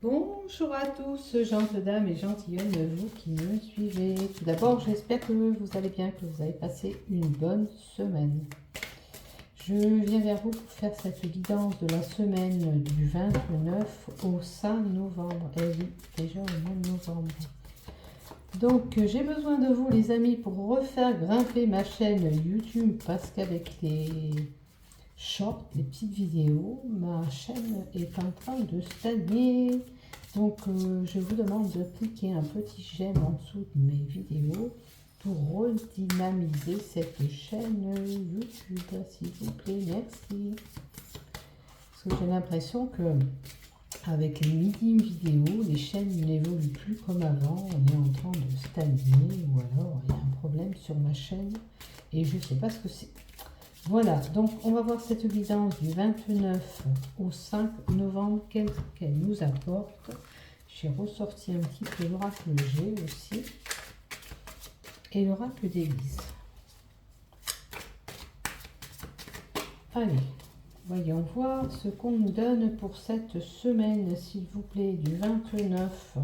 Bonjour à tous, gentes dames et gentilshommes, vous qui me suivez. Tout d'abord, j'espère que vous allez bien, que vous avez passé une bonne semaine. Je viens vers vous pour faire cette guidance de la semaine du 29 au 5 novembre. Et oui, déjà au mois de novembre. Donc, j'ai besoin de vous, les amis, pour refaire grimper ma chaîne YouTube parce qu'avec les short, les petites vidéos, ma chaîne est en train de stagner. Donc je vous demande de cliquer un petit j'aime en dessous de mes vidéos pour redynamiser cette chaîne YouTube, s'il vous plaît, merci. Parce que j'ai l'impression que avec les minimes vidéos, les chaînes n'évoluent plus comme avant, on est en train de stagner ou alors il y a un problème sur ma chaîne et je ne sais pas ce que c'est. Voilà, donc on va voir cette guidance du 29 au 5 novembre, qu'elle nous apporte. J'ai ressorti un petit peu l'oracle G aussi et l'oracle d'Église. Allez, voyons voir ce qu'on nous donne pour cette semaine, s'il vous plaît, du 29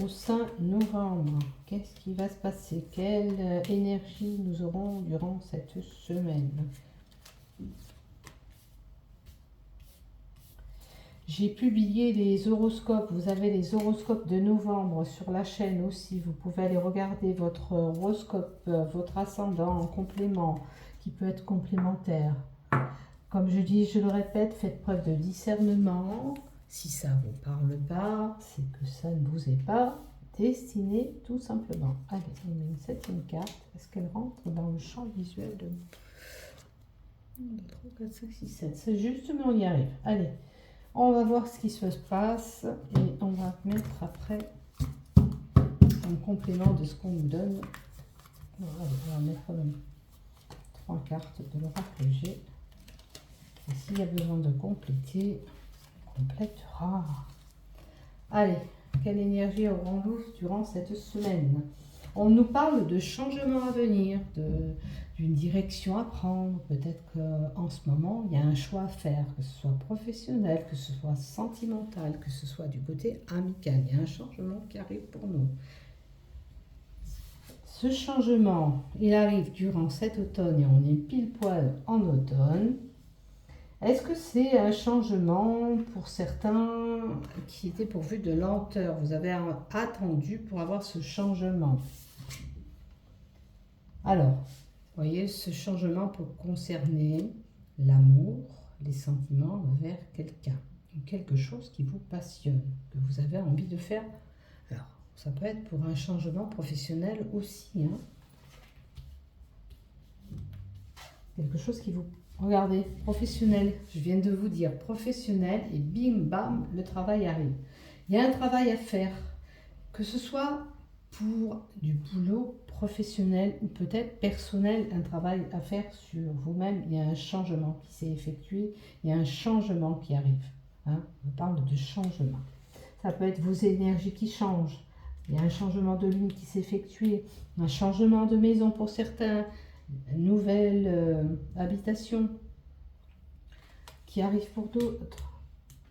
au 5 novembre. Qu'est-ce qui va se passer? Quelle énergie nous aurons durant cette semaine? J'ai publié les horoscopes. Vous avez les horoscopes de novembre sur la chaîne aussi. Vous pouvez aller regarder votre horoscope, votre ascendant en complément, qui peut être complémentaire. Comme je dis, je le répète, faites preuve de discernement. Si ça ne vous parle pas, c'est que ça ne vous est pas destiné, tout simplement. Allez, on met une 7e carte. Est-ce qu'elle rentre dans le champ visuel de 1, 2, 3, 4, 5, 6, 7. C'est juste, mais on y arrive. Allez, on va voir ce qui se passe et on va mettre après en complément de ce qu'on nous donne. On va mettre 3 cartes de l'oracle G. Et s'il y a besoin de compléter, on complétera. Allez, quelle énergie aurons-nous durant cette semaine? On nous parle de changements à venir, d'une direction à prendre. Peut-être qu'en ce moment, il y a un choix à faire, que ce soit professionnel, que ce soit sentimental, que ce soit du côté amical. Il y a un changement qui arrive pour nous. Ce changement, il arrive durant cet automne et on est pile poil en automne. Est-ce que c'est un changement pour certains qui était pourvu de lenteur? Vous avez attendu pour avoir ce changement. Alors, vous voyez, ce changement peut concerner l'amour, les sentiments vers quelqu'un, quelque chose qui vous passionne, que vous avez envie de faire. Alors, ça peut être pour un changement professionnel aussi. Hein. Quelque chose qui vous... Regardez, professionnel, je viens de vous dire professionnel et bim bam, le travail arrive. Il y a un travail à faire, que ce soit pour du boulot professionnel ou peut-être personnel, un travail à faire sur vous-même. Il y a un changement qui s'est effectué, il y a un changement qui arrive. Hein. On parle de changement. Ça peut être vos énergies qui changent. Il y a un changement de lune qui s'est effectué, un changement de maison pour certains, une nouvelle habitation qui arrive pour d'autres.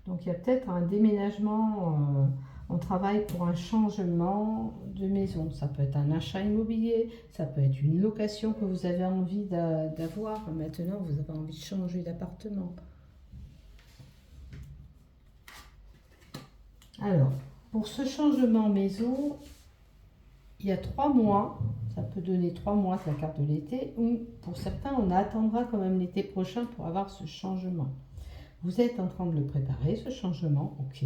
Donc il y a peut-être un déménagement, on travaille pour un changement de maison. Ça peut être un achat immobilier, ça peut être une location que vous avez envie d'avoir. Maintenant, vous avez envie de changer d'appartement. Alors, pour ce changement maison, il y a 3 mois, ça peut donner 3 mois, c'est la carte de l'été, ou pour certains, on attendra quand même l'été prochain pour avoir ce changement. Vous êtes en train de le préparer, ce changement, ok,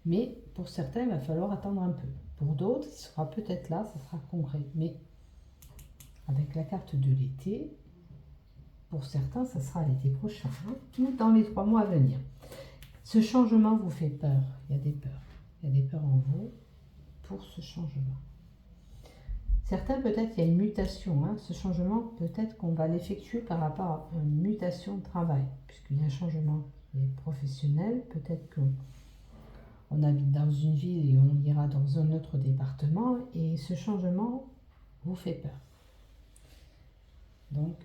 mais pour certains, il va falloir attendre un peu. Pour d'autres, il sera peut-être là, ça sera concret, mais avec la carte de l'été, pour certains, ça sera l'été prochain, hein, ou dans les 3 mois à venir. Ce changement vous fait peur, il y a des peurs. Il y a des peurs en vous pour ce changement. Certains, peut-être, il y a une mutation. Hein. Ce changement, peut-être qu'on va l'effectuer par rapport à une mutation de travail, puisqu'il y a un changement qui est professionnel. Peut-être qu'on habite dans une ville et on ira dans un autre département, et ce changement vous fait peur. Donc,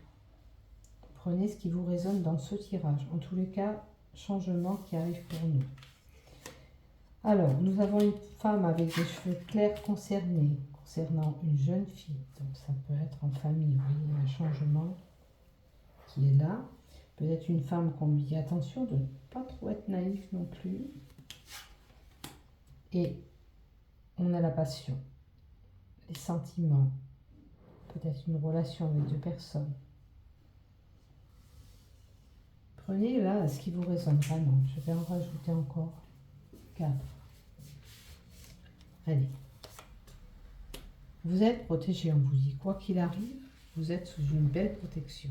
prenez ce qui vous résonne dans ce tirage. En tous les cas, changement qui arrive pour nous. Alors, nous avons une femme avec des cheveux clairs concernant une jeune fille. Donc, ça peut être en famille. Vous voyez un changement qui est là. Peut-être une femme qu'on lui dit attention de ne pas trop être naïf non plus. Et on a la passion, les sentiments, peut-être une relation avec deux personnes. Prenez là ce qui vous résonne vraiment. Je vais en rajouter encore 4. Allez. Vous êtes protégé, on vous dit. Quoi qu'il arrive, vous êtes sous une belle protection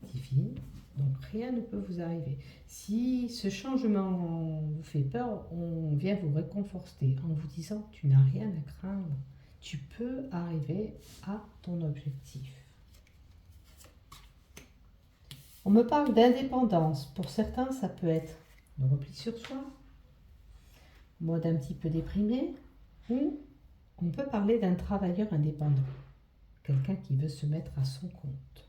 divine. Donc rien ne peut vous arriver. Si ce changement vous fait peur, on vient vous réconforter en vous disant tu n'as rien à craindre. Tu peux arriver à ton objectif. On me parle d'indépendance. Pour certains, ça peut être le repli sur soi, mode un petit peu déprimé, ou on peut parler d'un travailleur indépendant, quelqu'un qui veut se mettre à son compte.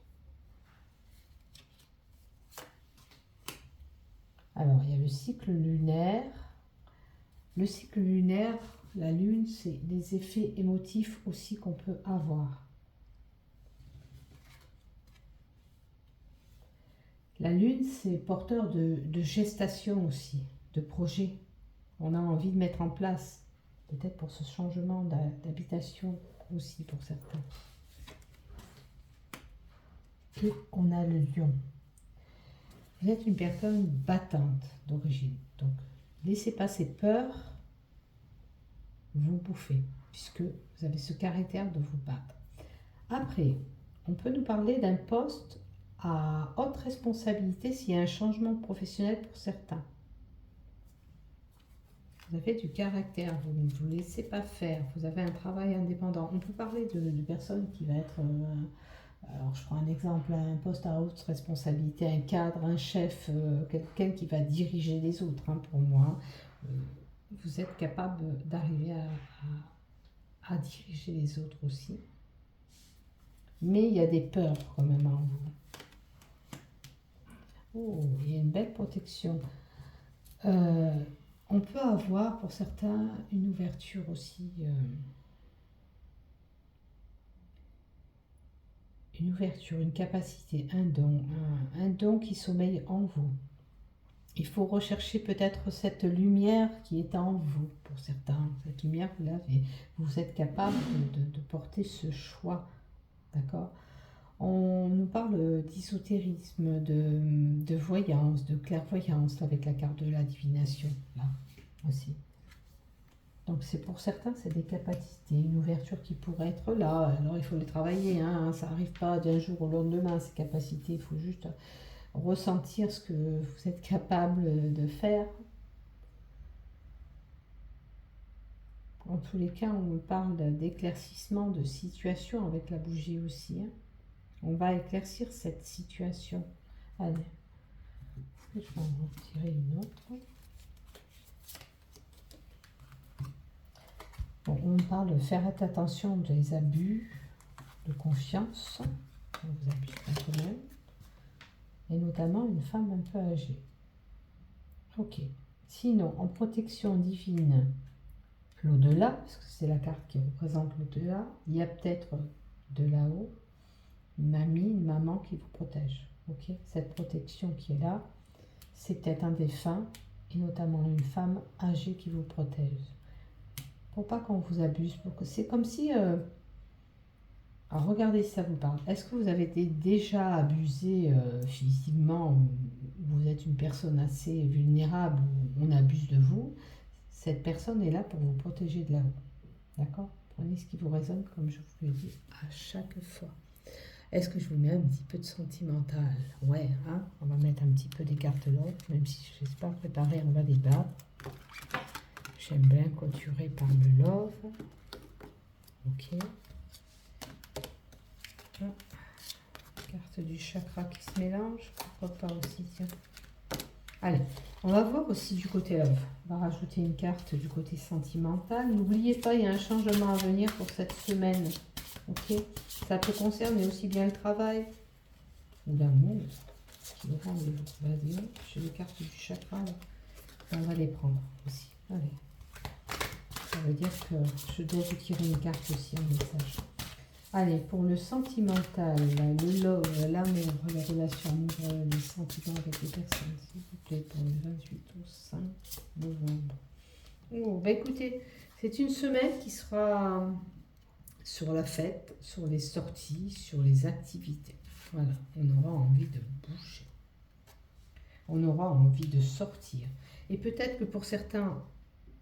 Alors, il y a le cycle lunaire. Le cycle lunaire, la lune, c'est les effets émotifs aussi qu'on peut avoir. La lune, c'est porteur de gestation aussi, de projet. On a envie de mettre en place, peut-être pour ce changement d'habitation aussi pour certains. Et on a le lion. Vous êtes une personne battante d'origine. Donc, laissez pas ces peurs vous bouffer, puisque vous avez ce caractère de vous battre. Après, on peut nous parler d'un poste à haute responsabilité s'il y a un changement professionnel pour certains. Vous avez du caractère, vous ne vous laissez pas faire, vous avez un travail indépendant. On peut parler de personnes qui va être... alors, je prends un exemple, un poste à haute responsabilité, un cadre, un chef, quelqu'un qui va diriger les autres, hein, pour moi. Vous êtes capable d'arriver à diriger les autres aussi. Mais il y a des peurs quand même en vous. Oh, il y a une belle protection. On peut avoir pour certains une ouverture aussi. Une ouverture, une capacité, un don qui sommeille en vous. Il faut rechercher peut-être cette lumière qui est en vous, pour certains. Cette lumière, vous l'avez. Vous êtes capable de porter ce choix, d'accord? On nous parle d'ésotérisme, de voyance, de clairvoyance, avec la carte de la divination, là, aussi. Donc c'est pour certains, c'est des capacités, une ouverture qui pourrait être là. Alors il faut les travailler, hein, ça n'arrive pas d'un jour au lendemain, ces capacités. Il faut juste ressentir ce que vous êtes capable de faire. En tous les cas, on me parle d'éclaircissement de situation avec la bougie aussi. Hein. On va éclaircir cette situation. Allez, je vais en tirer une autre. Bon, on parle de faire attention des abus de confiance, on vous abuse pas quand même, et notamment une femme un peu âgée. Ok. Sinon, en protection divine, l'au-delà, parce que c'est la carte qui représente l'au-delà, il y a peut-être de là-haut une amie, une maman qui vous protège. Ok. Cette protection qui est là, c'est peut-être un défunt, et notamment une femme âgée qui vous protège. Pour pas qu'on vous abuse, pour que c'est comme si... Alors regardez si ça vous parle. Est-ce que vous avez été déjà abusé physiquement, ou vous êtes une personne assez vulnérable, où on abuse de vous? Cette personne est là pour vous protéger de là-haut. D'accord? Prenez ce qui vous résonne, comme je vous le dis à chaque fois. Est-ce que je vous mets un petit peu de sentimental? Ouais, hein? On va mettre un petit peu des cartes l'autre, même si je ne sais pas préparer, on va les battre. J'aime bien clôturer par le love. Ok. Ah. Carte du chakra qui se mélange. Pourquoi pas aussi, tiens. Allez, on va voir aussi du côté love. On va rajouter une carte du côté sentimental. N'oubliez pas, il y a un changement à venir pour cette semaine. Ok. Ça peut concerner aussi bien le travail ou l'amour. Vas-y, j'ai les cartes du chakra là. On va les prendre aussi. Allez. veut dire que je dois vous tirer une carte aussi en message. Allez, pour le sentimental, le love, l'amour, les relations amoureuses, les sentiments avec les personnes, s'il vous plaît, pour le 28 au 5 novembre. Oh, bah écoutez, c'est une semaine qui sera sur la fête, sur les sorties, sur les activités. Voilà, on aura envie de bouger. On aura envie de sortir. Et peut-être que pour certains,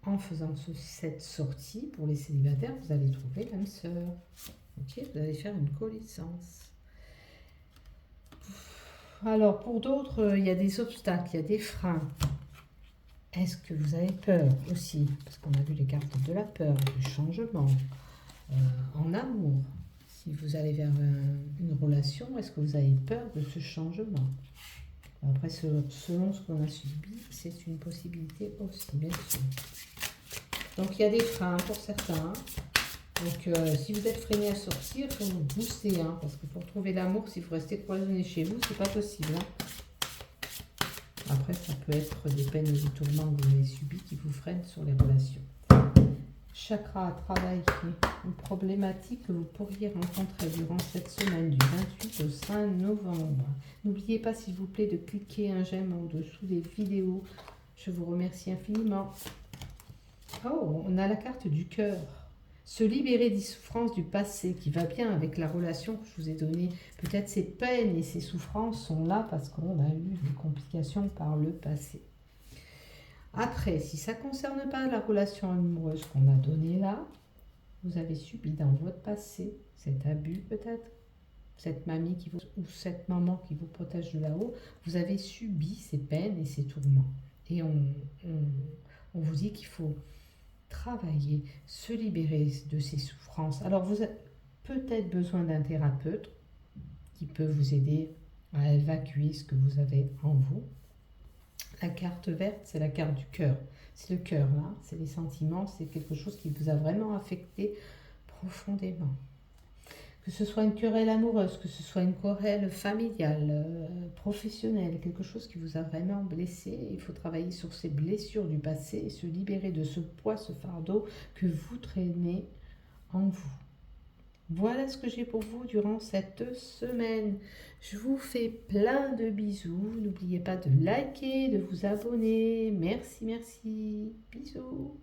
en faisant cette sortie, pour les célibataires, vous allez trouver l'âme sœur. Ok, vous allez faire une connaissance. Alors, pour d'autres, il y a des obstacles, il y a des freins. Est-ce que vous avez peur aussi? Parce qu'on a vu les cartes de la peur, du changement. En amour, si vous allez vers une relation, est-ce que vous avez peur de ce changement? Après, selon ce qu'on a subi, c'est une possibilité aussi, bien sûr. Donc, il y a des freins pour certains. Donc, si vous êtes freiné à sortir, il faut vous booster, hein, parce que pour trouver l'amour, si vous restez cloisonné chez vous, c'est pas possible. Hein. Après, ça peut être des peines et des tourments que vous avez subis qui vous freinent sur les relations. Chakra à travailler, une problématique que vous pourriez rencontrer durant cette semaine du 28 au 5 novembre. N'oubliez pas, s'il vous plaît, de cliquer un j'aime en dessous des vidéos. Je vous remercie infiniment. Oh, on a la carte du cœur. Se libérer des souffrances du passé qui va bien avec la relation que je vous ai donnée. Peut-être ces peines et ces souffrances sont là parce qu'on a eu des complications par le passé. Après, si ça ne concerne pas la relation amoureuse qu'on a donnée là, vous avez subi dans votre passé cet abus peut-être, cette mamie ou cette maman qui vous protège de là-haut, vous avez subi ces peines et ces tourments. Et on vous dit qu'il faut travailler, se libérer de ces souffrances. Alors vous avez peut-être besoin d'un thérapeute qui peut vous aider à évacuer ce que vous avez en vous. La carte verte, c'est la carte du cœur. C'est le cœur, là. C'est les sentiments. C'est quelque chose qui vous a vraiment affecté profondément. Que ce soit une querelle amoureuse, que ce soit une querelle familiale, professionnelle, quelque chose qui vous a vraiment blessé. Il faut travailler sur ces blessures du passé et se libérer de ce poids, ce fardeau que vous traînez en vous. Voilà ce que j'ai pour vous durant cette semaine. Je vous fais plein de bisous. N'oubliez pas de liker, de vous abonner. Merci, merci. Bisous.